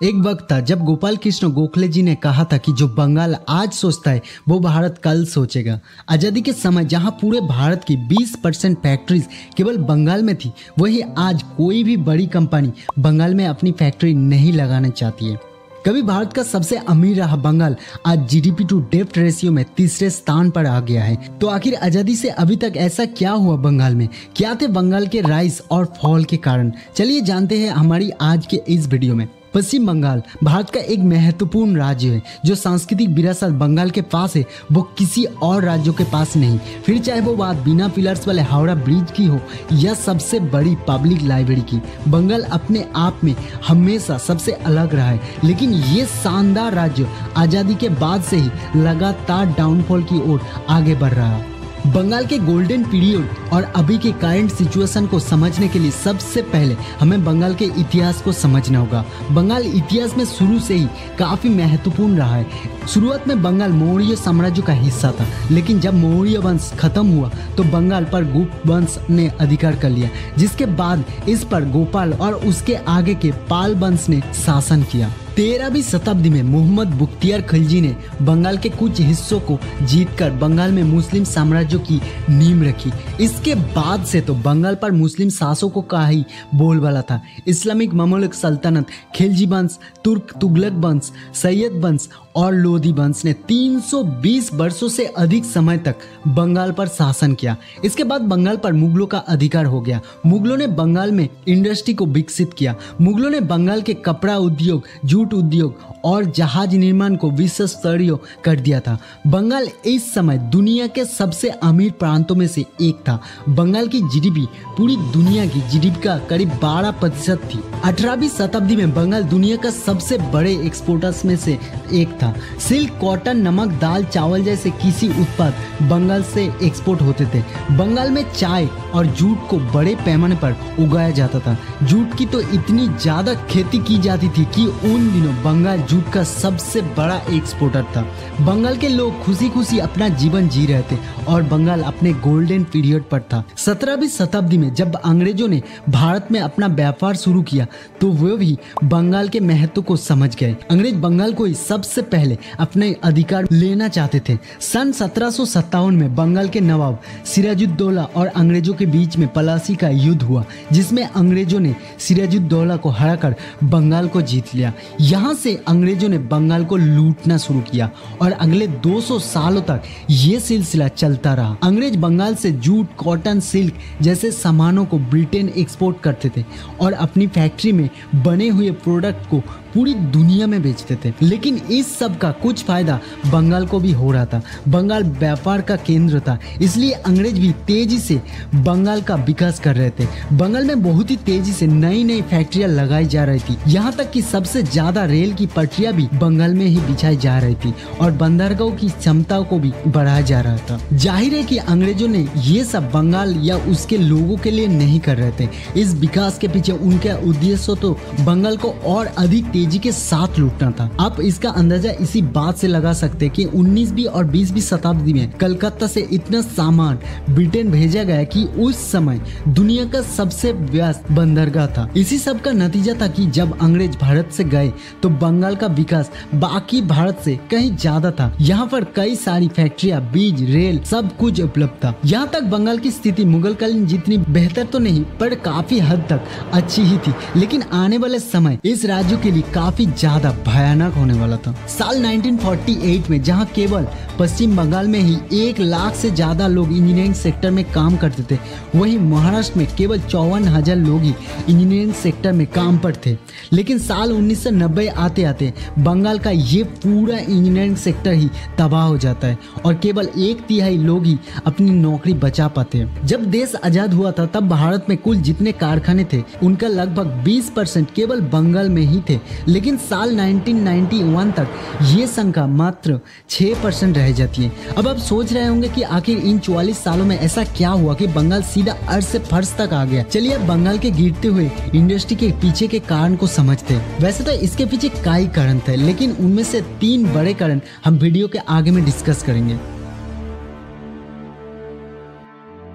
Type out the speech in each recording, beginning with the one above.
एक वक्त था जब गोपाल कृष्ण गोखले जी ने कहा था कि जो बंगाल आज सोचता है वो भारत कल सोचेगा। आज़ादी के समय जहां पूरे भारत की 20% फैक्ट्रीज केवल बंगाल में थी, वही आज कोई भी बड़ी कंपनी बंगाल में अपनी फैक्ट्री नहीं लगाना चाहती है। कभी भारत का सबसे अमीर रहा बंगाल आज जीडीपी टू डेप्थ रेशियो में तीसरे स्थान पर आ गया है। तो आखिर आजादी से अभी तक ऐसा क्या हुआ बंगाल में? क्या थे बंगाल के राइज और फॉल के कारण? चलिए जानते हैं हमारी आज के इस वीडियो में। पश्चिम बंगाल भारत का एक महत्वपूर्ण राज्य है। जो सांस्कृतिक विरासत बंगाल के पास है वो किसी और राज्यों के पास नहीं। फिर चाहे वो बात बिना पिलर्स वाले हावड़ा ब्रिज की हो या सबसे बड़ी पब्लिक लाइब्रेरी की, बंगाल अपने आप में हमेशा सबसे अलग रहा है। लेकिन ये शानदार राज्य आज़ादी के बाद से ही लगातार डाउनफॉल की ओर आगे बढ़ रहा है। बंगाल के गोल्डन पीरियड और अभी के करंट सिचुएशन को समझने के लिए सबसे पहले हमें बंगाल के इतिहास को समझना होगा। बंगाल इतिहास में शुरू से ही काफी महत्वपूर्ण रहा है। शुरुआत में बंगाल मौर्य साम्राज्य का हिस्सा था, लेकिन जब मौर्य वंश खत्म हुआ तो बंगाल पर गुप्त वंश ने अधिकार कर लिया, जिसके बाद इस पर गोपाल और उसके आगे के पाल वंश ने शासन किया। 13वीं शताब्दी में मोहम्मद बुख्तियार खिलजी ने बंगाल के कुछ हिस्सों को जीतकर बंगाल में मुस्लिम साम्राज्य की नींव रखी। इसके बाद से तो बंगाल पर मुस्लिम शासकों का ही बोलबाला था। इस्लामिक ममलूक सल्तनत, खिलजी वंश, तुर्क तुगलक वंश, सैयद वंश और लोधी वंश ने 320 वर्षों से अधिक समय तक बंगाल पर शासन किया। इसके बाद बंगाल पर मुगलों का अधिकार हो गया। मुगलों ने बंगाल में इंडस्ट्री को विकसित किया। मुगलों ने बंगाल के कपड़ा उद्योग, जूट उद्योग और जहाज निर्माण को विश्व स्तरीय कर दिया था। बंगाल इस समय दुनिया के सबसे अमीर प्रांतों में से एक था। बंगाल की जीडीपी पूरी दुनिया की जीडीपी का करीब 12% थी। 18वीं शताब्दी में बंगाल दुनिया का सबसे बड़े एक्सपोर्टर्स में से एक था। सिल्क, कॉटन, नमक, दाल, चावल जैसे कृषि उत्पाद बंगाल से एक्सपोर्ट होते थे। बंगाल में चाय और जूट को बड़े पैमाने पर उगाया जाता था। जूट की तो इतनी ज्यादा खेती की जाती थी कि उन दिनों बंगाल जूट का सबसे बड़ा एक्सपोर्टर था। बंगाल के लोग खुशी खुशी अपना जीवन जी रहे थे और बंगाल अपने गोल्डन पीरियड पर था। 17वीं शताब्दी में जब अंग्रेजों ने भारत में अपना व्यापार शुरू किया तो वे भी बंगाल के महत्व को समझ गए। अंग्रेज बंगाल को ही सबसे पहले अपने अधिकार लेना चाहते थे। सन 1757 में बंगाल के नवाब सिराजुद्दौला और अंग्रेजों के बीच में पलासी का युद्ध हुआ, जिसमें अंग्रेजों ने सिराजुद्दौला को हराकर बंगाल को जीत लिया। यहाँ से अंग्रेजों ने बंगाल को लूटना शुरू किया और अगले 200 सालों तक ये सिलसिला चलता रहा। अंग्रेज बंगाल से जूट, कॉटन, सिल्क जैसे सामानों को ब्रिटेन एक्सपोर्ट करते थे और अपनी फैक्ट्री में बने हुए प्रोडक्ट को पूरी दुनिया में बेचते थे। लेकिन इस सब का कुछ फायदा बंगाल को भी हो रहा था। बंगाल व्यापार का केंद्र था, इसलिए अंग्रेज भी तेजी से बंगाल का विकास कर रहे थे। बंगाल में बहुत ही तेजी से नई नई फैक्ट्रियां लगाई जा रही थी। यहाँ तक कि सबसे ज्यादा रेल की पटरियां भी बंगाल में ही बिछाई जा रही थी और बंदरगाहों की क्षमता को भी बढ़ाया जा रहा था। जाहिर है कि अंग्रेजों ने ये सब बंगाल या उसके लोगों के लिए नहीं कर रहे थे। इस विकास के पीछे उनका उद्देश्य तो बंगाल को और अधिक तेजी के साथ लूटना था। आप इसका अंदाजा इसी बात से लगा सकते हैं कि 19वीं और 20वीं शताब्दी में कलकत्ता से इतना सामान ब्रिटेन भेजा गया कि उस समय दुनिया का सबसे व्यस्त बंदरगाह था। इसी सब का नतीजा था कि जब अंग्रेज भारत से गए तो बंगाल का विकास बाकी भारत से कहीं ज्यादा था। यहाँ पर कई सारी फैक्ट्रियां, बीज, रेल सब कुछ उपलब्ध था। यहाँ तक बंगाल की स्थिति मुगलकालीन जितनी बेहतर तो नहीं पर काफी हद तक अच्छी ही थी। लेकिन आने वाले समय इस राज्य के लिए काफी ज्यादा भयानक होने वाला था। साल 1948 में जहां केवल पश्चिम बंगाल में ही 1 लाख से ज्यादा लोग इंजीनियरिंग सेक्टर में काम करते थे, वहीं महाराष्ट्र में केवल 54,000 लोग ही इंजीनियरिंग सेक्टर में काम पर थे। लेकिन साल 1990 आते आते बंगाल का ये पूरा इंजीनियरिंग सेक्टर ही तबाह हो जाता है और केवल 1/3 लोग ही अपनी नौकरी बचा पाते हैं। जब देश आजाद हुआ था तब भारत में कुल जितने कारखाने थे उनका लगभग 20% केवल बंगाल में ही थे। लेकिन साल 1991 तक ये संख्या मात्र 6% रह जाती है। अब आप सोच रहे होंगे कि आखिर इन 44 सालों में ऐसा क्या हुआ कि बंगाल सीधा अर्श से फर्श तक आ गया। चलिए अब बंगाल के गिरते हुए इंडस्ट्री के पीछे के कारण को समझते हैं। वैसे तो इसके पीछे कई कारण थे, लेकिन उनमें से 3 बड़े कारण हम वीडियो के आगे में डिस्कस करेंगे।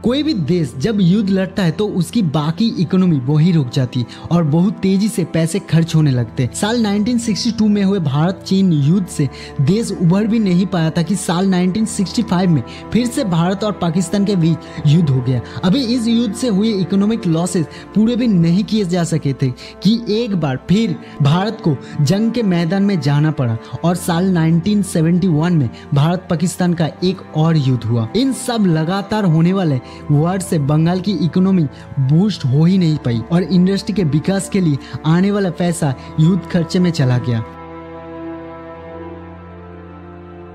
कोई भी देश जब युद्ध लड़ता है तो उसकी बाकी इकोनॉमी वही रुक जाती है और बहुत तेजी से पैसे खर्च होने लगते। साल 1962 में हुए भारत चीन युद्ध से देश उभर भी नहीं पाया था कि साल 1965 में फिर से भारत और पाकिस्तान के बीच युद्ध हो गया। अभी इस युद्ध से हुए इकोनॉमिक लॉसेस पूरे भी नहीं किए जा सके थे कि एक बार फिर भारत को जंग के मैदान में जाना पड़ा और साल 1971 में भारत पाकिस्तान का एक और युद्ध हुआ। इन सब लगातार होने वाले वार से बंगाल की इकोनॉमी बूस्ट हो ही नहीं पाई और इंडस्ट्री के विकास के लिए आने वाला पैसा युद्ध खर्चे में चला गया।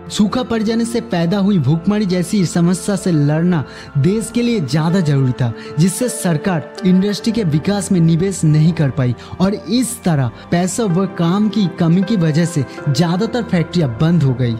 सूखा पड़ जाने से पैदा हुई भूखमरी जैसी समस्या से लड़ना देश के लिए ज्यादा जरूरी था, जिससे सरकार इंडस्ट्री के विकास में निवेश नहीं कर पाई और इस तरह पैसा व काम की कमी की वजह से ज्यादातर फैक्ट्रियां बंद हो गई।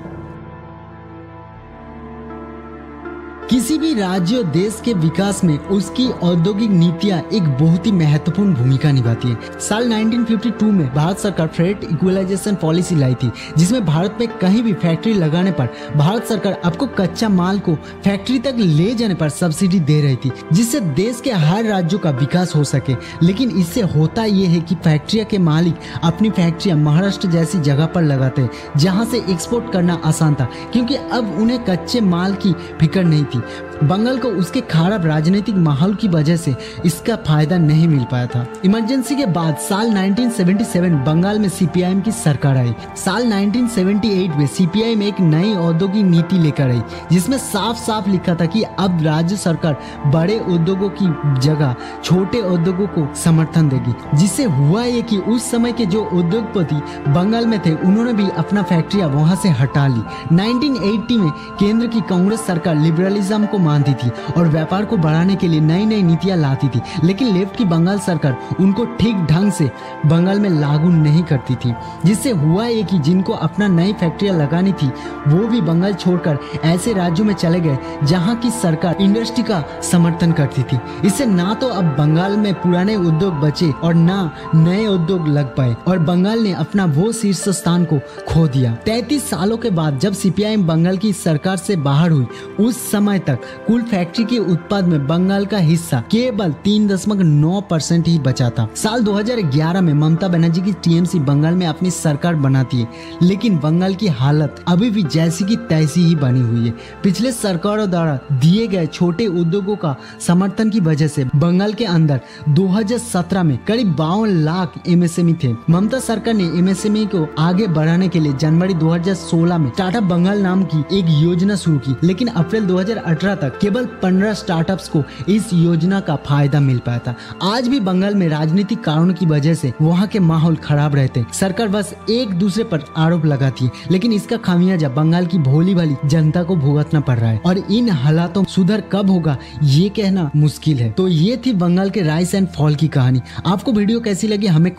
किसी भी राज्य और देश के विकास में उसकी औद्योगिक नीतियां एक बहुत ही महत्वपूर्ण भूमिका निभाती है। साल 1952 में भारत सरकार फ्रेट इक्वलाइजेशन पॉलिसी लाई थी, जिसमें भारत में कहीं भी फैक्ट्री लगाने पर भारत सरकार आपको कच्चा माल को फैक्ट्री तक ले जाने पर सब्सिडी दे रही थी, जिससे देश के हर राज्यों का विकास हो सके। लेकिन इससे होता यह है कि फैक्ट्रिया के मालिक अपनी फैक्ट्रियां महाराष्ट्र जैसी जगह पर लगाते हैं, जहां से एक्सपोर्ट करना आसान था, क्योंकि अब उन्हें कच्चे माल की फिक्र नहीं थी। बंगाल को उसके खराब राजनीतिक माहौल की वजह से इसका फायदा नहीं मिल पाया था। इमरजेंसी के बाद साल 1977 बंगाल में सीपीआईएम की सरकार आई। साल 1978 में सीपीआईएम एक नई औद्योगिक नीति लेकर आई, जिसमें साफ साफ लिखा था कि अब राज्य सरकार बड़े उद्योगों की जगह छोटे उद्योगों को समर्थन देगी। जिससे हुआ ये कि उस समय के जो उद्योगपति बंगाल में थे, उन्होंने भी अपना फैक्ट्रियां वहां से हटा ली। 1980 में केंद्र की कांग्रेस सरकार लिबरलिज्म को मानती थी और व्यापार को बढ़ाने के लिए नई नई नीतियां लाती थी, लेकिन लेफ्ट की बंगाल सरकार उनको ठीक ढंग से बंगाल में लागू नहीं करती थी। जिससे हुआ ये कि जिनको अपना नई फैक्ट्रियां लगानी थी, वो भी बंगाल छोड़कर ऐसे राज्यों में चले गए जहां की सरकार इंडस्ट्री का समर्थन करती थी। इससे ना तो अब बंगाल में पुराने उद्योग बचे और ना नए उद्योग लग पाए और बंगाल ने अपना वो शीर्ष स्थान को खो दिया। 33 सालों के बाद जब सीपीआईएम बंगाल की सरकार से बाहर हुई, उस समय तक कुल फैक्ट्री के उत्पाद में बंगाल का हिस्सा केवल 3.9% ही बचा था। साल 2011 में ममता बनर्जी की टीएमसी बंगाल में अपनी सरकार बनाती है, लेकिन बंगाल की हालत अभी भी जैसी की तैसी ही बनी हुई है। पिछले सरकारों द्वारा दिए गए छोटे उद्योगों का समर्थन की वजह से बंगाल के अंदर 2017 में करीब 52 लाख एमएसएमई थे। ममता सरकार ने एमएसएमई को आगे बढ़ाने के लिए जनवरी 2016 में स्टार्टअप बंगाल नाम की एक योजना शुरू की, लेकिन अप्रैल 2018 तक केवल 15 स्टार्टअप्स को इस योजना का फायदा मिल पाया था। आज भी बंगाल में राजनीतिक कारणों की वजह से वहाँ के माहौल खराब रहते हैं। सरकार बस एक दूसरे पर आरोप लगाती है, लेकिन इसका खामियाजा बंगाल की भोली भाली जनता को भुगतना पड़ रहा है और इन हालातों सुधर कब होगा ये कहना मुश्किल है। तो ये थी बंगाल के राइज एंड फॉल की कहानी। आपको वीडियो कैसी लगी हमें